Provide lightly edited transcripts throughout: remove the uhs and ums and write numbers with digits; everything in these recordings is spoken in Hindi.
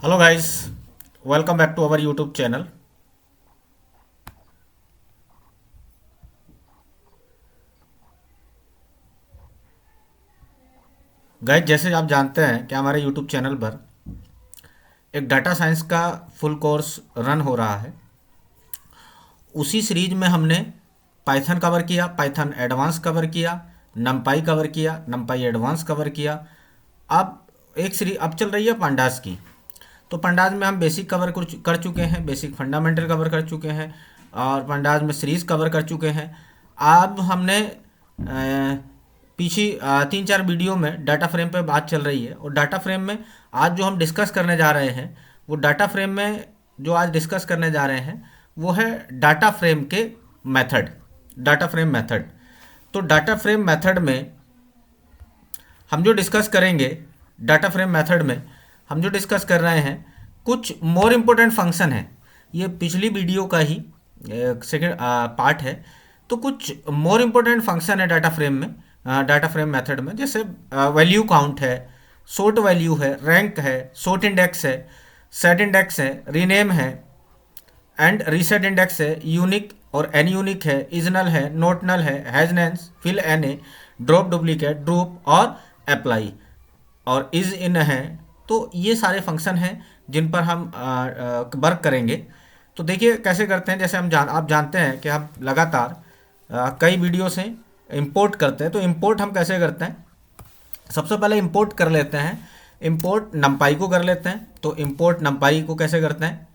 Hello guys, welcome back to our YouTube channel. Guys, जैसे आप जानते हैं कि हमारे यूट्यूब चैनल पर एक डाटा साइंस का फुल कोर्स रन हो रहा है। उसी सीरीज में हमने पाइथन कवर किया, पाइथन एडवांस कवर किया, नमपाई कवर किया, नमपाई एडवांस कवर किया। अब एक सीरीज अब चल रही है पंडास की। तो पंडाज में हम बेसिक कवर कर चुके हैं, बेसिक फंडामेंटल कवर कर चुके हैं और पंडाज में सीरीज कवर कर चुके हैं। अब हमने पीछे 3-4 वीडियो में डाटा फ्रेम पे बात चल रही है और डाटा फ्रेम में आज जो हम डिस्कस करने जा रहे हैं वो डाटा फ्रेम में जो आज डिस्कस करने जा रहे हैं वो है डाटा फ्रेम के मेथड, डाटा फ्रेम मेथड। तो डाटा फ्रेम मेथड में हम जो डिस्कस करेंगे, डाटा फ्रेम मेथड में हम जो डिस्कस कर रहे हैं कुछ मोर इम्पोर्टेंट फंक्शन है। ये पिछली वीडियो का ही सेकेंड पार्ट है। तो कुछ मोर इम्पोर्टेंट फंक्शन है डाटा फ्रेम में, डाटा फ्रेम मेथड में, जैसे वैल्यू काउंट है, सोर्ट वैल्यू है, रैंक है, सोर्ट इंडेक्स है, सेट इंडेक्स है, रीनेम है एंड रीसेट इंडेक्स है, यूनिक और एन यूनिक है, इजनल है, नोट नल है, has nans, fill N A, drop duplicate, drop और अप्लाई और इज इन है। तो ये सारे फंक्शन हैं जिन पर हम वर्क करेंगे। तो देखिए कैसे करते हैं। जैसे आप जानते हैं कि हम लगातार कई वीडियो से इंपोर्ट करते हैं। तो इंपोर्ट हम कैसे करते हैं, सबसे पहले इंपोर्ट कर लेते हैं, इंपोर्ट नमपाई को कर लेते हैं। तो इंपोर्ट नमपाई को कैसे करते हैं,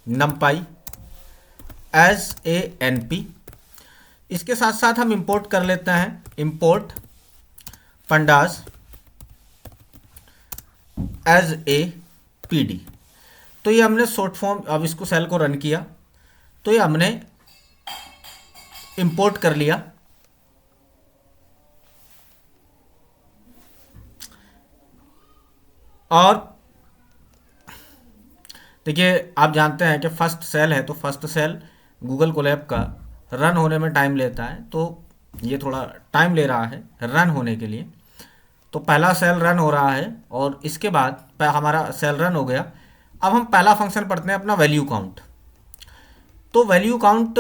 नमपाई एज ए एन पी। इसके साथ साथ हम इंपोर्ट कर लेते हैं import pandas as P D डी। तो ये हमने शॉर्ट फॉर्म, अब इसको सेल को रन किया तो ये हमने इंपोर्ट कर लिया। और देखिए आप जानते हैं कि फर्स्ट सेल है तो फर्स्ट सेल गूगल कोलैब का रन होने में टाइम लेता है। तो ये थोड़ा टाइम ले रहा है रन होने के लिए। तो पहला सेल रन हो रहा है और इसके बाद हमारा सेल रन हो गया। अब हम पहला फंक्शन पढ़ते हैं अपना वैल्यू काउंट। तो वैल्यू काउंट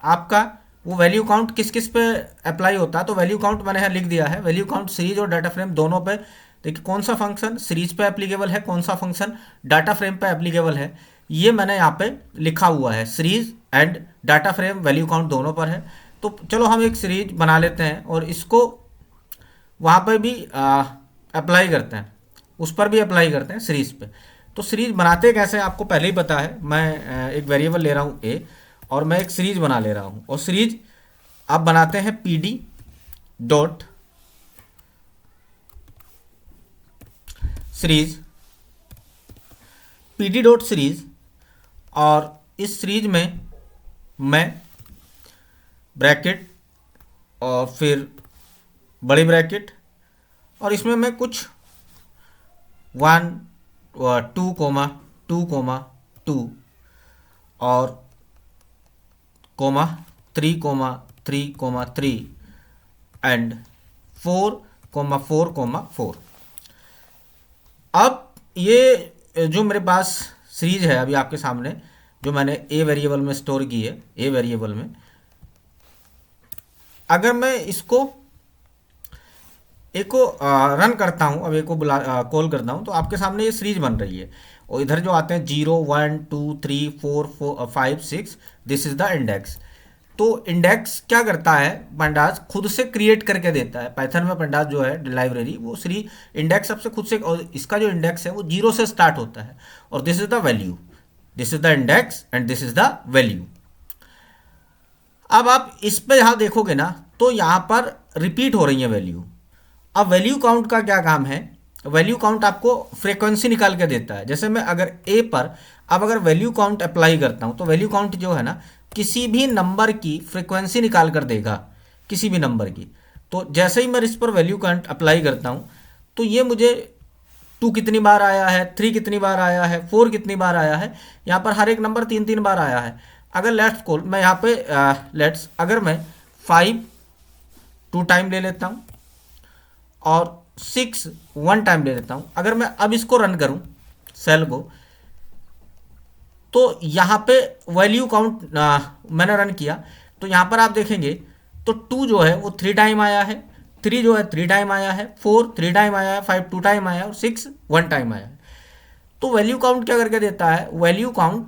आपका, वो वैल्यू काउंट किस किस पे अप्लाई होता है, तो वैल्यू काउंट मैंने यहाँ लिख दिया है। वैल्यू काउंट सीरीज और डाटा फ्रेम दोनों पे। देखिए कौन सा फंक्शन सीरीज पे एप्लीकेबल है, कौन सा फंक्शन डाटा फ्रेम पे एप्लीकेबल है, ये मैंने यहाँ पे लिखा हुआ है। Series and data frame value count दोनों पर है। तो चलो हम एक सीरीज बना लेते हैं और इसको वहाँ पर भी अप्लाई करते हैं, उस पर भी अप्लाई करते हैं सीरीज पे। तो सीरीज बनाते कैसे आपको पहले ही पता है। मैं एक वेरिएबल ले रहा हूँ ए और मैं एक सीरीज बना ले रहा हूँ और सीरीज आप बनाते हैं P D dot series, P D dot series. और इस सीरीज में मैं ब्रैकेट और फिर बड़ी ब्रैकेट और इसमें मैं कुछ 1 2 2 और कोमा 3 3 एंड 4 4 4। अब ये जो मेरे पास सीरीज है अभी आपके सामने, जो मैंने ए वेरिएबल में स्टोर की है, ए वेरिएबल में अगर मैं इसको एक को रन करता हूँ, अब एक को कॉल करता हूँ तो आपके सामने ये सीरीज बन रही है। और इधर जो आते हैं 0 1 2 3 4 5 6, दिस इज द इंडेक्स। तो इंडेक्स क्या करता है, पंडाज खुद से क्रिएट करके देता है। पाइथन में पंडाज जो है लाइब्रेरी, वो सीरीज इंडेक्स सबसे खुद से, और इसका जो इंडेक्स है वो 0 से स्टार्ट होता है और this is the value, this is the index and this is the value. अब आप इस पे यहाँ देखोगे ना तो यहाँ पर रिपीट हो रही है वैल्यू। अब वैल्यू काउंट का क्या काम है, वैल्यू काउंट आपको फ्रीक्वेंसी निकाल के देता है। जैसे मैं अगर ए पर अब अगर वैल्यू काउंट अप्लाई करता हूँ तो वैल्यू काउंट जो है ना किसी भी नंबर की फ्रीक्वेंसी निकाल कर देगा, किसी भी नंबर की। तो जैसे ही मैं इस पर वैल्यू काउंट अप्लाई करता हूँ तो ये मुझे 2 कितनी बार आया है, 3 कितनी बार आया है, 4 कितनी बार आया है, यहाँ पर हर एक नंबर 3 3 बार आया है। अगर लेट्स कॉल मैं यहाँ पे लेट्स अगर मैं 5 2 टाइम ले लेता हूँ और 6 1 टाइम ले लेता हूँ। अगर मैं अब इसको रन करूँ सेल को, तो यहाँ पे वैल्यू काउंट मैंने रन किया, तो यहाँ पर आप देखेंगे तो 2 जो है वो 3 टाइम आया है, 3 जो है 3 टाइम आया है, 4 3 टाइम आया है, 5 2 टाइम आया है और 6 1 टाइम आया है। तो वैल्यू काउंट क्या करके देता है, वैल्यू काउंट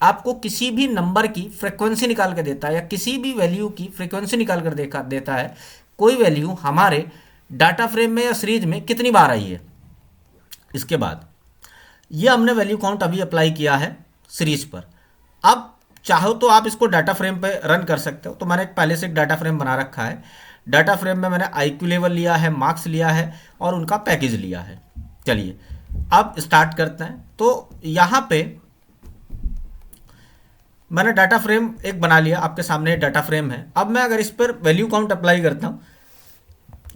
आपको किसी भी नंबर की फ्रीक्वेंसी निकाल के देता है, या किसी भी वैल्यू की फ्रीक्वेंसी निकाल कर देता है, कोई वैल्यू हमारे डाटा फ्रेम में या सीरीज में कितनी बार आई है। इसके बाद ये हमने वैल्यू काउंट अभी अप्लाई किया है सीरीज पर। अब चाहो तो आप इसको डाटा फ्रेम पे रन कर सकते हो, तो मैंने पहले से एक डाटा फ्रेम बना रखा है। डाटा फ्रेम में मैंने आईक्यू लेवल लिया है, मार्क्स लिया है और उनका पैकेज लिया है। चलिए अब स्टार्ट करते हैं। तो यहाँ पे मैंने डाटा फ्रेम एक बना लिया, आपके सामने डाटा फ्रेम है। अब मैं अगर इस पर वैल्यू काउंट अप्लाई करता हूँ,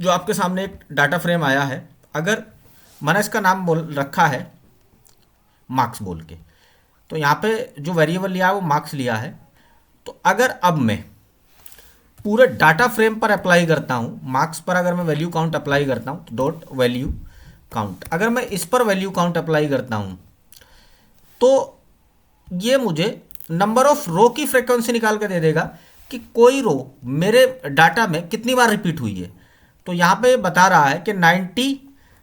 जो आपके सामने एक डाटा फ्रेम आया है, अगर मैंने इसका नाम बोल रखा है मार्क्स बोल के, तो यहाँ पे जो वेरिएबल लिया है वो मार्क्स लिया है। तो अगर अब मैं पूरे डाटा फ्रेम पर अप्लाई करता हूँ, मार्क्स पर अगर मैं वैल्यू काउंट अप्लाई करता हूँ तो डॉट वैल्यू काउंट, अगर मैं इस पर वैल्यू काउंट अप्लाई करता हूँ तो ये मुझे नंबर ऑफ रो की फ्रीक्वेंसी निकाल के दे देगा कि कोई रो मेरे डाटा में कितनी बार रिपीट हुई है। तो यहाँ पे बता रहा है कि 90,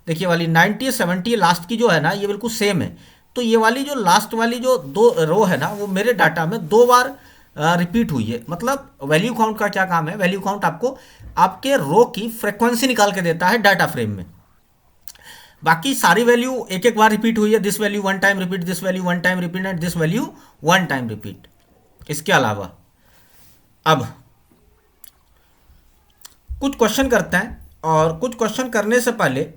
देखिए वाली 90 70 लास्ट की जो है ना ये बिल्कुल सेम है। तो ये वाली जो लास्ट वाली जो 2 रो है ना वो मेरे डाटा में 2 बार रिपीट हुई है। मतलब वैल्यू काउंट का क्या काम है, वैल्यू काउंट आपको आपके रो की फ्रीक्वेंसी निकाल के देता है डाटा फ्रेम में। बाकी सारी वैल्यू एक एक बार रिपीट हुई है, this value 1 time repeat, this value 1 time repeat and this value 1 time repeat. इसके अलावा अब कुछ क्वेश्चन करते हैं, और कुछ क्वेश्चन करने से पहले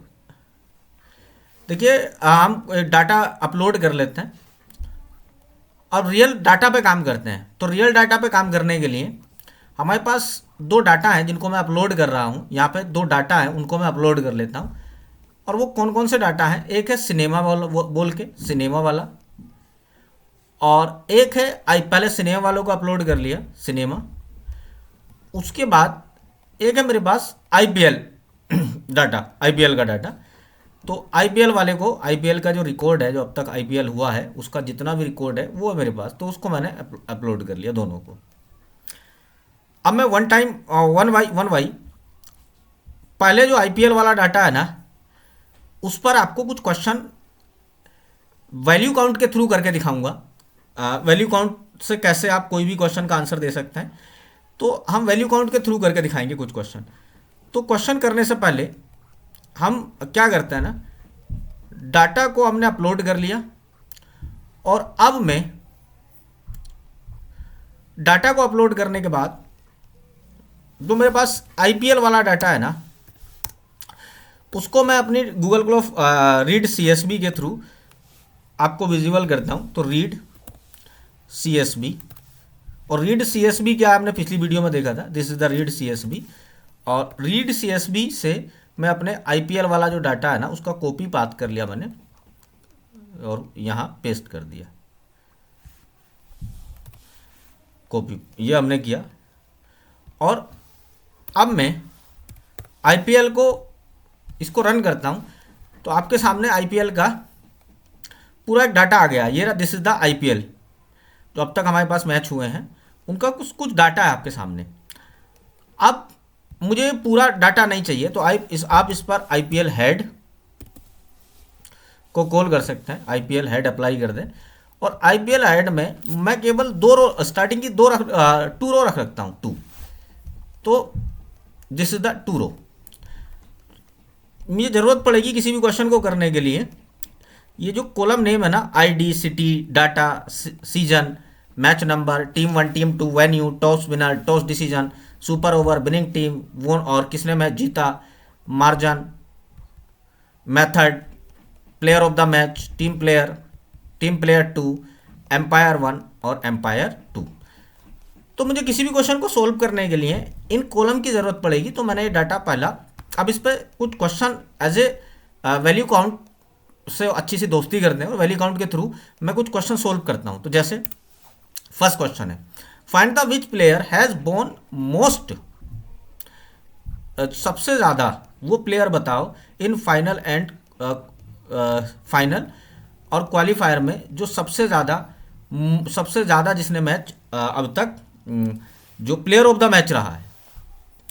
देखिए हम डाटा अपलोड कर लेते हैं और रियल डाटा पे काम करते हैं। तो रियल डाटा पे काम करने के लिए हमारे पास 2 डाटा हैं जिनको मैं अपलोड कर रहा हूँ। यहाँ पे 2 डाटा हैं, उनको मैं अपलोड कर लेता हूँ। और वो कौन कौन से डाटा हैं, एक है सिनेमा वाला बोल के सिनेमा वाला, और एक है पहले सिनेमा वालों को अपलोड कर लिया सिनेमा। उसके बाद एक है मेरे पास आईपीएल डाटा, आईपीएल का डाटा। तो आईपीएल वाले को, आईपीएल का जो रिकॉर्ड है, जो अब तक आईपीएल हुआ है उसका जितना भी रिकॉर्ड है वो है मेरे पास, तो उसको मैंने अपलोड कर लिया दोनों को। अब मैं वन बाई पहले जो आईपीएल वाला डाटा है ना उस पर आपको कुछ क्वेश्चन वैल्यू काउंट के थ्रू करके दिखाऊंगा। वैल्यू काउंट से कैसे आप कोई भी क्वेश्चन का आंसर दे सकते हैं, तो हम वैल्यू काउंट के थ्रू करके दिखाएंगे कुछ क्वेश्चन। तो क्वेश्चन करने से पहले हम क्या करते हैं ना, डाटा को हमने अपलोड कर लिया और अब मैं डाटा को अपलोड करने के बाद जो मेरे पास आईपीएल वाला डाटा है ना उसको मैं अपनी गूगल क्रोम रीड सीएसबी के थ्रू आपको विजिबल करता हूँ। तो रीड सीएसबी, और रीड सीएसबी क्या आपने पिछली वीडियो में देखा था, this is the read CSB. और रीड सीएसबी से मैं अपने आईपीएल वाला जो डाटा है ना उसका कॉपी पाथ कर लिया मैंने और यहाँ पेस्ट कर दिया, कॉपी ये हमने किया। और अब मैं आईपीएल को इसको रन करता हूँ तो आपके सामने आईपीएल का पूरा एक डाटा आ गया। ये रहा, दिस इज द आईपीएल जो अब तक हमारे पास मैच हुए हैं उनका कुछ डाटा है आपके सामने। अब मुझे पूरा डाटा नहीं चाहिए तो आप इस पर आईपीएल हेड को कॉल कर सकते हैं, आईपीएल हेड अप्लाई कर दें। और आईपीएल हेड में मैं केवल 2 रो, स्टार्टिंग की 2 रो रख सकता हूँ, 2। तो दिस इज द 2 रो। मुझे ज़रूरत पड़ेगी किसी भी क्वेश्चन को करने के लिए, ये जो कॉलम नेम है ना, ID, city, data, season, match number, team 1 team 2, venue, toss winner, toss decision, super over, winning team, won और किसने मैच जीता, margin, method, player of the match, team player 2, umpire 1 और एम्पायर 2। तो मुझे किसी भी क्वेश्चन को सोल्व करने के लिए इन कॉलम की ज़रूरत पड़ेगी, तो मैंने ये डाटा पहला। अब इस पर कुछ question as a value count से अच्छी सी दोस्ती करते हैं और वैल्यू काउंट के थ्रू मैं कुछ क्वेश्चन सोल्व करता हूँ। तो जैसे फर्स्ट क्वेश्चन है, find the which player has bone most, सबसे ज़्यादा वो प्लेयर बताओ इन फाइनल एंड फाइनल और क्वालिफायर में जो सबसे ज़्यादा जिसने मैच अब तक जो प्लेयर ऑफ द मैच रहा है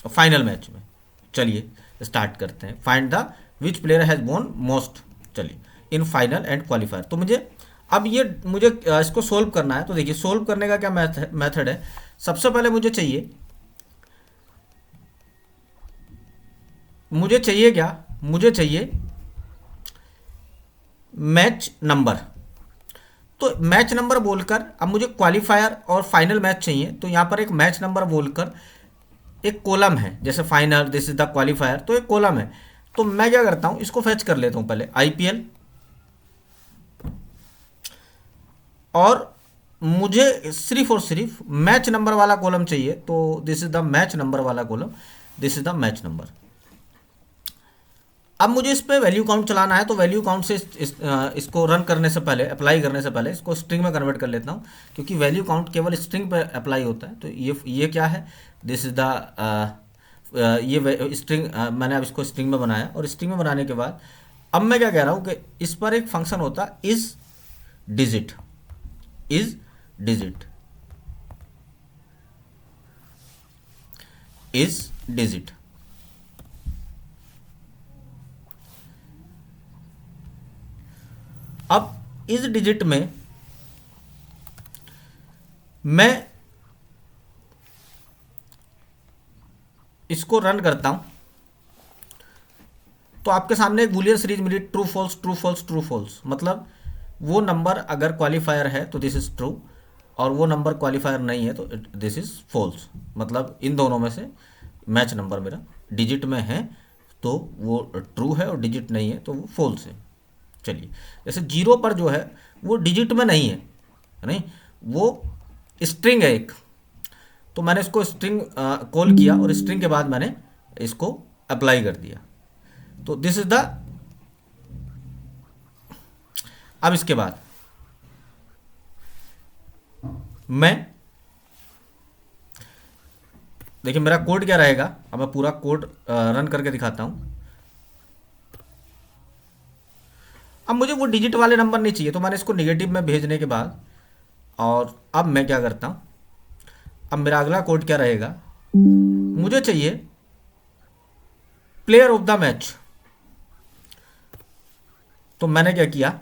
फाइनल मैच में। चलिए स्टार्ट करते हैं। Find the which player has won most, चलिए, इन फाइनल एंड क्वालिफायर। तो मुझे इसको सोल्व करना है। तो देखिए सोल्व करने का क्या मेथड है। सबसे पहले मुझे चाहिए क्या, मुझे चाहिए मैच नंबर। तो मैच नंबर बोलकर अब मुझे क्वालिफायर और फाइनल मैच चाहिए, तो यहाँ पर एक मैच नंबर बोलकर एक कॉलम है, जैसे final, this is the qualifier, तो एक कॉलम है। तो मैं क्या करता हूँ, इसको फेच कर लेता हूँ पहले आईपीएल, और मुझे सिर्फ और सिर्फ मैच नंबर वाला कॉलम चाहिए। तो this is the match number वाला column, this is the match number. अब मुझे इस पे वैल्यू काउंट चलाना है, तो वैल्यू काउंट से इसको रन करने से पहले, अप्लाई करने से पहले इसको स्ट्रिंग में कन्वर्ट कर लेता हूँ, क्योंकि वैल्यू काउंट केवल स्ट्रिंग पे अप्लाई होता है। तो ये क्या है, दिस इज द ये स्ट्रिंग, मैंने अब इसको स्ट्रिंग में बनाया, और स्ट्रिंग में बनाने के बाद अब मैं क्या कह रहा हूँ कि इस पर एक फंक्शन होता है is digit, is digit, is digit. अब इस डिजिट में मैं इसको रन करता हूं, तो आपके सामने एक बूलियन सीरीज मिली, true false true false true false. मतलब वो नंबर अगर क्वालिफायर है तो दिस इज ट्रू, और वो नंबर क्वालिफायर नहीं है तो दिस इज फॉल्स। मतलब इन दोनों में से मैच नंबर मेरा डिजिट में है तो वो ट्रू है, और डिजिट नहीं है तो वो फॉल्स है। चलिए, जैसे जीरो पर जो है वो डिजिट में नहीं है, नहीं, वो स्ट्रिंग है एक। तो मैंने इसको स्ट्रिंग कॉल किया, और स्ट्रिंग के बाद मैंने इसको अप्लाई कर दिया। तो दिस इज द, अब इसके बाद मैं, देखिए मेरा कोड क्या रहेगा। अब मैं पूरा कोड रन करके दिखाता हूं। अब मुझे वो डिजिट वाले नंबर नहीं चाहिए, तो मैंने इसको नेगेटिव में भेजने के बाद, और अब मैं क्या करता हूं, अब मेरा अगला कोड क्या रहेगा, मुझे चाहिए प्लेयर ऑफ द मैच। तो मैंने क्या किया,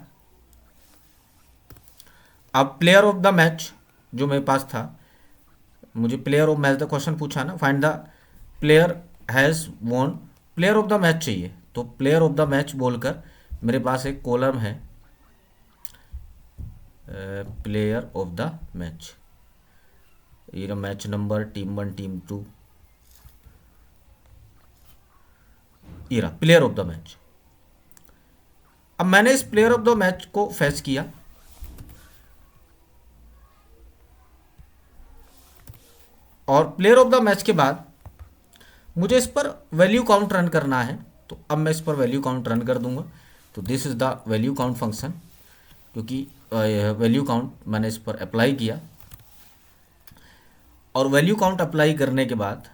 अब प्लेयर ऑफ द मैच जो मेरे पास था, मुझे player of match the question पूछा ना, find the player has won, player of the match चाहिए। तो प्लेयर ऑफ द मैच बोलकर मेरे पास एक कॉलम है प्लेयर ऑफ द मैच, ये मैच नंबर, टीम 1 टीम 2, ये रहा प्लेयर ऑफ द मैच। अब मैंने इस प्लेयर ऑफ द मैच को फेच किया, और प्लेयर ऑफ द मैच के बाद मुझे इस पर वैल्यू काउंट रन करना है। तो अब मैं इस पर वैल्यू काउंट रन कर दूंगा। तो this is the value count function, क्योंकि वैल्यू काउंट मैंने इस पर अप्लाई किया, और वैल्यू काउंट अप्लाई करने के बाद,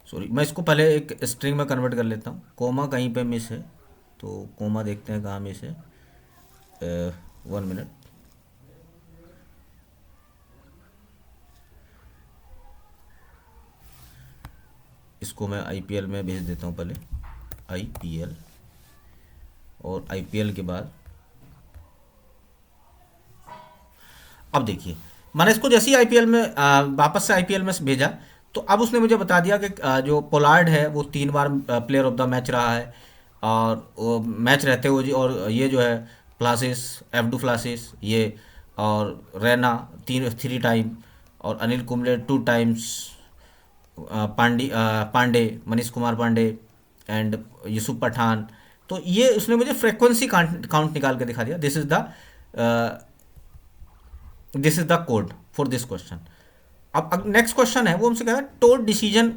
सॉरी, मैं इसको पहले एक स्ट्रिंग में कन्वर्ट कर लेता हूँ। कोमा कहीं पे मिस है, तो कोमा देखते हैं कहाँ मिस है। 1 मिनट, इसको मैं आईपीएल में भेज देता हूँ पहले, आईपीएल, और आईपीएल के बाद अब देखिए मैंने इसको जैसे ही आईपीएल में वापस से आईपीएल में भेजा, तो अब उसने मुझे बता दिया कि जो पोलार्ड है वो 3 बार प्लेयर ऑफ द मैच रहा है, और वो मैच रहते हुए, और ये जो है फ्लासिस, एफडू फ्लासिस ये, और रैना 3 टाइम, और अनिल कुंबले 2 टाइम्स, पांडे, मनीष कुमार पांडे, एंड यूसुफ पठान। तो ये उसने मुझे फ्रीक्वेंसी काउंट निकाल के दिखा दिया। This is the code for this question. अब नेक्स्ट क्वेश्चन है, वो हमसे कह रहा है टोट डिसीजन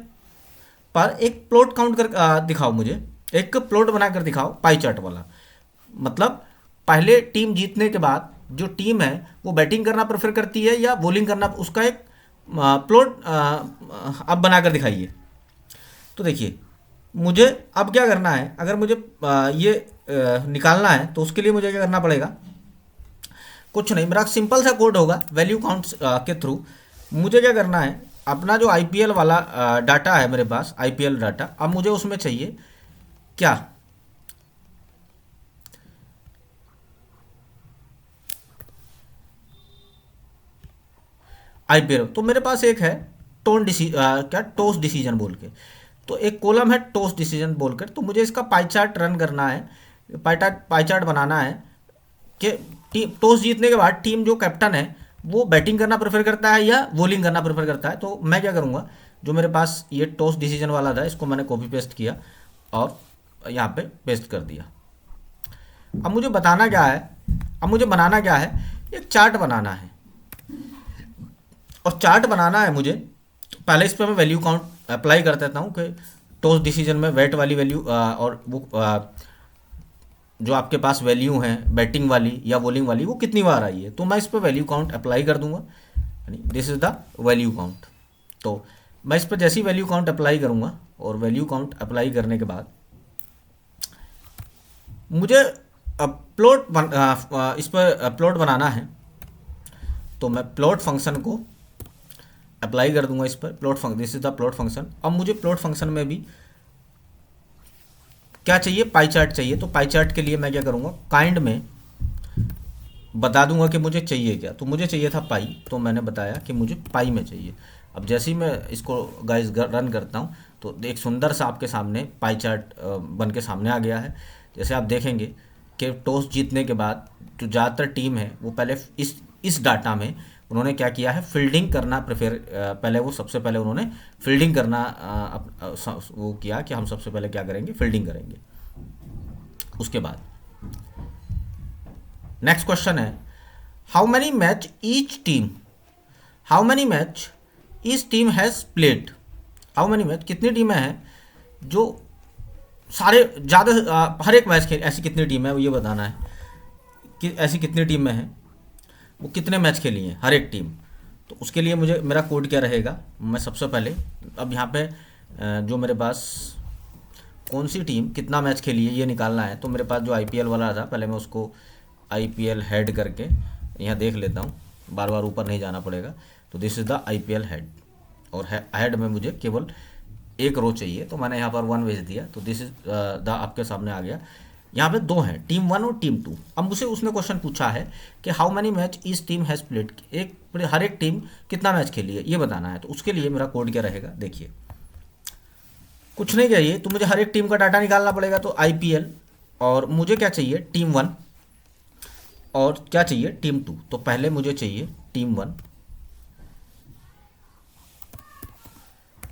पर एक प्लॉट काउंट कर दिखाओ, मुझे एक प्लॉट बनाकर दिखाओ पाई चार्ट वाला। मतलब पहले टीम जीतने के बाद जो टीम है वो बैटिंग करना प्रेफर करती है या बॉलिंग करना, उसका एक प्लॉट अब बनाकर दिखाइए। तो देखिए मुझे अब क्या करना है, अगर मुझे ये निकालना है तो उसके लिए मुझे क्या करना पड़ेगा, कुछ नहीं, मेरा सिंपल सा कोड होगा वैल्यू काउंट के थ्रू। मुझे क्या करना है, अपना जो आईपीएल वाला डाटा है मेरे पास, आईपीएल डाटा, अब मुझे उसमें चाहिए क्या, आईपीएल। तो मेरे पास एक है क्या टोस डिसीजन बोल के, तो एक कॉलम है टोस डिसीजन बोलकर, तो मुझे इसका पाई चार्ट रन करना है, पाई चार्ट बनाना है कि टीम टॉस जीतने के बाद टीम जो कैप्टन है वो बैटिंग करना प्रेफर करता है या बॉलिंग करना प्रेफर करता है। तो मैं क्या करूँगा, जो मेरे पास ये टॉस डिसीजन वाला था इसको मैंने कॉपी पेस्ट किया और यहाँ पे पेस्ट कर दिया। अब मुझे बताना क्या है, अब मुझे बनाना क्या है, एक चार्ट बनाना है। और चार्ट बनाना है मुझे, पहले इस पर मैं वैल्यू काउंट अप्लाई कर देता हूँ कि टॉस डिसीजन में वेट वाली वैल्यू और वो जो आपके पास वैल्यू हैं बैटिंग वाली या बॉलिंग वाली वो कितनी बार आई है, तो मैं इस पर वैल्यू काउंट अप्लाई कर दूंगा, यानी this is the value count. तो मैं इस पर जैसी वैल्यू काउंट अप्लाई करूंगा और वैल्यू काउंट अप्लाई करने के बाद मुझे इस पर प्लॉट बनाना है, तो मैं प्लॉट फंक्शन को अप्लाई कर दूंगा इस पर, plot function, this is the plot function. अब मुझे प्लॉट फंक्शन में भी क्या चाहिए, पाई चार्ट चाहिए। तो पाई चार्ट के लिए मैं क्या करूँगा, काइंड में बता दूंगा कि मुझे चाहिए क्या। तो मुझे चाहिए था पाई, तो मैंने बताया कि मुझे पाई में चाहिए। अब जैसे ही मैं इसको गाइस रन करता हूँ तो एक सुंदर सा आपके सामने पाई चार्ट बन के सामने आ गया है। जैसे आप देखेंगे कि टॉस जीतने के बाद जो ज़्यादातर टीम है वो पहले इस डाटा में उन्होंने क्या किया है, फील्डिंग करना प्रेफर, पहले वो सबसे पहले उन्होंने फील्डिंग करना वो किया कि हम सबसे पहले क्या करेंगे, फील्डिंग करेंगे। उसके बाद नेक्स्ट क्वेश्चन है, how many match each team, how many match each team has played, how many match कितनी टीमें हैं जो सारे ज़्यादा हर एक मैच खेल, ऐसी कितनी टीम है वो ये बताना है कि ऐसी कितनी टीमें हैं वो कितने मैच खेली हैं हर एक टीम। तो उसके लिए मुझे मेरा कोड क्या रहेगा, मैं सबसे पहले अब यहाँ पे जो मेरे पास कौन सी टीम कितना मैच खेली है ये निकालना है। तो मेरे पास जो आईपीएल वाला था पहले मैं उसको आईपीएल हेड करके यहाँ देख लेता हूँ, बार बार ऊपर नहीं जाना पड़ेगा। तो this is the IPL head, और हेड में मुझे केवल एक रो चाहिए, तो मैंने यहाँ पर 1 भेज दिया। तो दिस इज द आपके सामने आ गया। यहाँ पे 2 हैं, टीम 1 और टीम 2। अब मुझसे उसने क्वेश्चन पूछा है कि how many match each team has played, हर एक टीम कितना मैच खेली है ये बताना है। तो उसके लिए मेरा कोड क्या रहेगा, देखिए कुछ नहीं चाहिए, तो मुझे हर एक टीम का डाटा निकालना पड़ेगा। तो आईपीएल, और मुझे क्या चाहिए, टीम 1 और क्या चाहिए, टीम 2। तो पहले मुझे चाहिए टीम 1,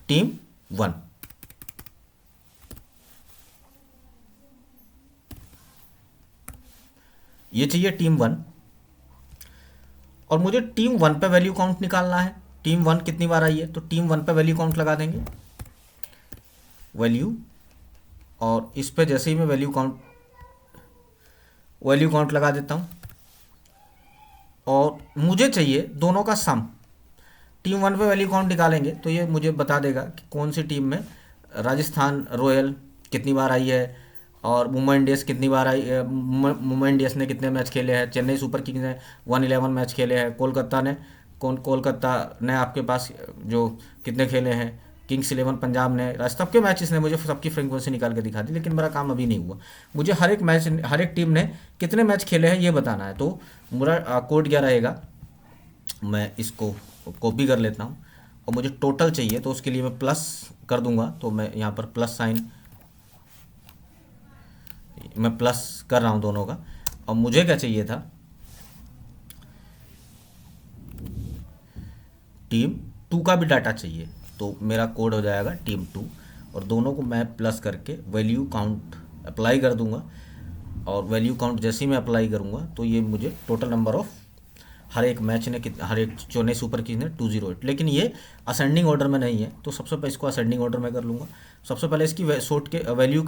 टीम 1, ये चाहिए टीम 1। और मुझे टीम 1 पे वैल्यू काउंट निकालना है, टीम 1 कितनी बार आई है। तो टीम 1 पे वैल्यू काउंट लगा देंगे, वैल्यू, और इस पे जैसे ही मैं वैल्यू काउंट लगा देता हूँ। और मुझे चाहिए दोनों का सम, टीम 1 पे वैल्यू काउंट निकालेंगे तो ये मुझे बता देगा कि कौन सी टीम में राजस्थान रॉयल कितनी बार आई है, और मुंबई इंडियंस कितनी बार आई है, मुंबई इंडियंस ने कितने मैच खेले हैं, चेन्नई सुपर किंग्स ने 111 मैच खेले हैं, कोलकाता ने आपके पास जो कितने खेले हैं, किंग्स 11 पंजाब ने, सबके मैचेस ने मुझे सबकी फ्रीक्वेंसी निकाल के दिखा दी। लेकिन मेरा काम अभी नहीं हुआ, मुझे हर एक टीम ने कितने मैच खेले हैं ये बताना है। तो मेरा कोड क्या रहेगा, मैं इसको कॉपी कर लेता हूँ, और मुझे टोटल चाहिए तो उसके लिए मैं प्लस कर दूंगा। तो मैं यहाँ पर प्लस साइन, मैं प्लस कर रहा हूँ दोनों का। और मुझे क्या चाहिए था, टीम 2 का भी डाटा चाहिए। तो मेरा कोड हो जाएगा टीम 2, और दोनों को मैं प्लस करके वैल्यू काउंट अप्लाई कर दूंगा। और वैल्यू काउंट जैसे ही मैं अप्लाई करूंगा तो ये मुझे टोटल नंबर ऑफ हर एक मैच ने हर एक चेन्नई सुपर किंग्स ने 208, लेकिन ये असेंडिंग ऑर्डर में नहीं है। तो सबसे पहले इसको असेंडिंग ऑर्डर में कर लूँगा। सबसे पहले इसकी शॉर्ट के वैल्यू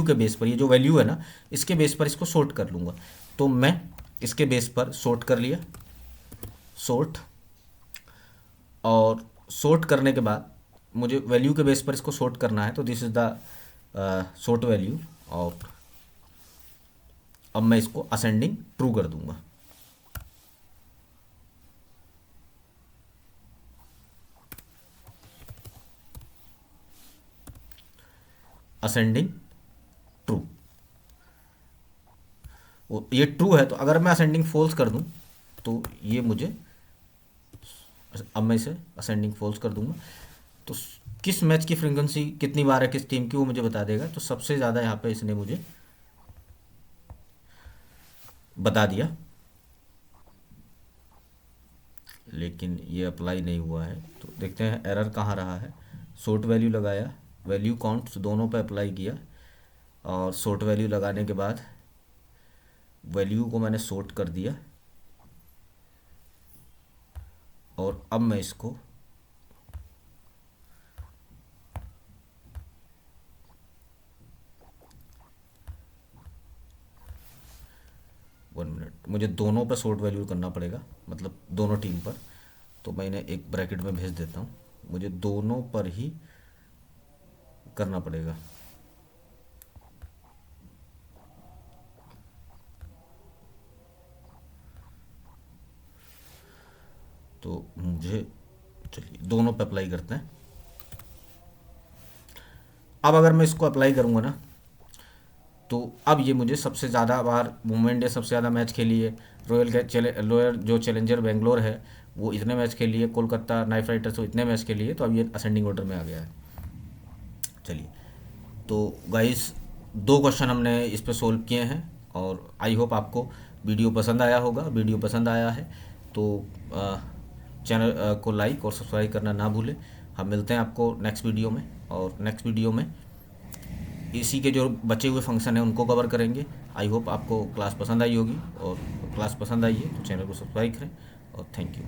के बेस पर, ये जो वैल्यू है ना इसके बेस पर इसको शॉर्ट कर लूँगा। तो मैं इसके बेस पर शॉर्ट कर लिया, शॉर्ट, और शॉर्ट करने के बाद मुझे वैल्यू के बेस पर इसको शॉर्ट करना है। तो this is the sort value, और अब मैं इसको असेंडिंग ट्रू कर दूंगा। असेंडिंग ट्रू, ये ट्रू है, तो अगर मैं असेंडिंग फॉल्स कर दूं तो ये मुझे, अब मैं इसे असेंडिंग फॉल्स कर दूंगा तो किस मैच की फ्रीक्वेंसी कितनी बार है किस टीम की वो मुझे बता देगा। तो सबसे ज़्यादा यहाँ पे इसने मुझे बता दिया, लेकिन ये अप्लाई नहीं हुआ है। तो देखते हैं एरर कहाँ रहा है। सॉर्ट वैल्यू लगाया, वैल्यू काउंट्स दोनों पे अप्लाई किया, और सॉर्ट वैल्यू लगाने के बाद वैल्यू को मैंने सॉर्ट कर दिया, और अब मैं इसको वन मिनट, मुझे दोनों पर सॉर्ट वैल्यू करना पड़ेगा, मतलब दोनों टीम पर। तो मैं इन्हें एक ब्रैकेट में भेज देता हूँ, मुझे दोनों पर ही करना पड़ेगा। तो मुझे, चलिए दोनों पे अप्लाई करते हैं। अब अगर मैं इसको अप्लाई करूँगा ना, तो अब ये मुझे सबसे ज़्यादा बार वुमेन डे सबसे ज़्यादा मैच खेली है, रॉयल जो चैलेंजर बेंगलोर है वो इतने मैच खेली है, कोलकाता नाइट राइडर्स वो इतने मैच खेली है, तो अब ये असेंडिंग ऑर्डर में आ गया है। चलिए, तो गाइस दो क्वेश्चन हमने इस पे सोल्व किए हैं, और आई होप आपको वीडियो पसंद आया होगा। वीडियो पसंद आया है तो चैनल को लाइक और सब्सक्राइब करना ना भूलें। हम मिलते हैं आपको नेक्स्ट वीडियो में, और नेक्स्ट वीडियो में इसी के जो बचे हुए फंक्शन हैं उनको कवर करेंगे। आई होप आपको क्लास पसंद आई होगी, और क्लास पसंद आई है तो चैनल को सब्सक्राइब करें, और थैंक यू।